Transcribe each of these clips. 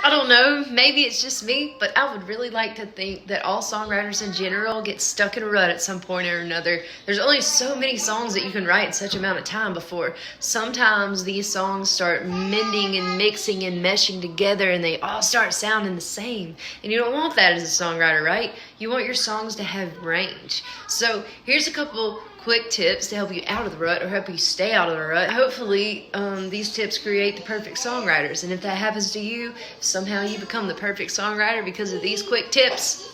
I don't know, maybe it's just me, but I would really like to think that all songwriters in general get stuck in a rut at some point or another. There's only so many songs that you can write in such amount of time before sometimes these songs start mending and mixing and meshing together and they all start sounding the same. And you don't want that as a songwriter, right? You want your songs to have range. So here's a couple quick tips to help you out of the rut or help you stay out of the rut. Hopefully these tips create the perfect songwriters, and if that happens to you, somehow you become the perfect songwriter because of these quick tips,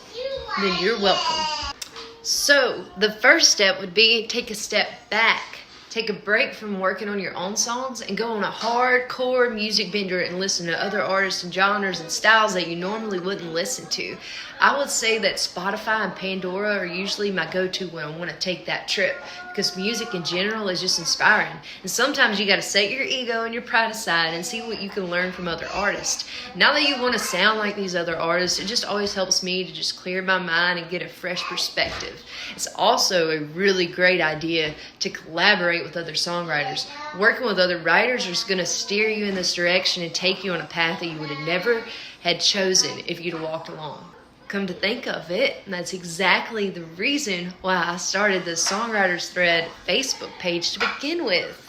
then you're welcome. So the first step would be take a step back. Take a break from working on your own songs and go on a hardcore music bender and listen to other artists and genres and styles that you normally wouldn't listen to. I would say that Spotify and Pandora are usually my go-to when I want to take that trip, because music in general is just inspiring. And sometimes you got to set your ego and your pride aside and see what you can learn from other artists. Now that you want to sound like these other artists, it just always helps me to just clear my mind and get a fresh perspective. It's also a really great idea to collaborate with other songwriters. Working with other writers is going to steer you in this direction and take you on a path that you would have never had chosen if you'd have walked along. Come to think of it, and that's exactly the reason why I started the Songwriters Thread Facebook page to begin with.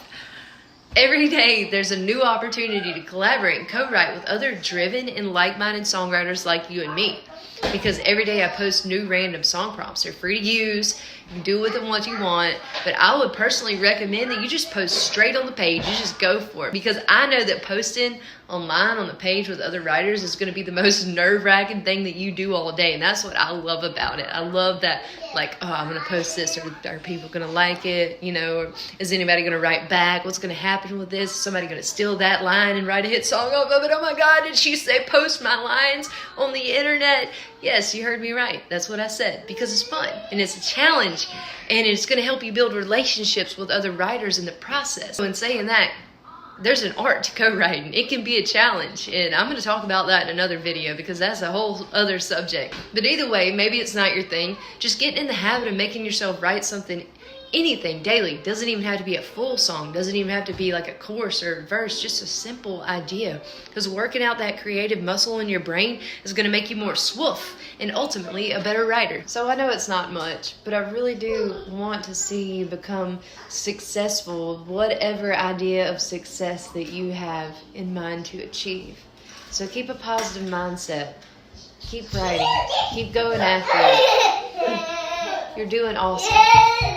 Every day there's a new opportunity to collaborate and co-write with other driven and like-minded songwriters like you and me. Because every day I post new random song prompts. They're free to use. You can do with them what you want. But I would personally recommend that you just post straight on the page. You just go for it. Because I know that posting online on the page with other writers is going to be the most nerve-wracking thing that you do all day. And that's what I love about it. I love that, like, oh, I'm going to post this. Are people going to like it? You know, or is anybody going to write back? What's going to happen with this? Is somebody going to steal that line and write a hit song off of it? Oh my God, did she say post my lines on the internet? Yes, you heard me right. That's what I said. Because it's fun and it's a challenge and it's going to help you build relationships with other writers in the process. So in saying that, there's an art to co-writing. It can be a challenge, and I'm going to talk about that in another video because that's a whole other subject. But either way, maybe it's not your thing. Just get in the habit of making yourself write something, anything daily. Doesn't even have to be a full song. Doesn't even have to be like a chorus or a verse. Just a simple idea. Because working out that creative muscle in your brain is going to make you more swoof and ultimately a better writer. So I know it's not much, but I really do want to see you become successful, whatever idea of success that you have in mind to achieve. So keep a positive mindset. Keep writing. Keep going after it. You're doing awesome.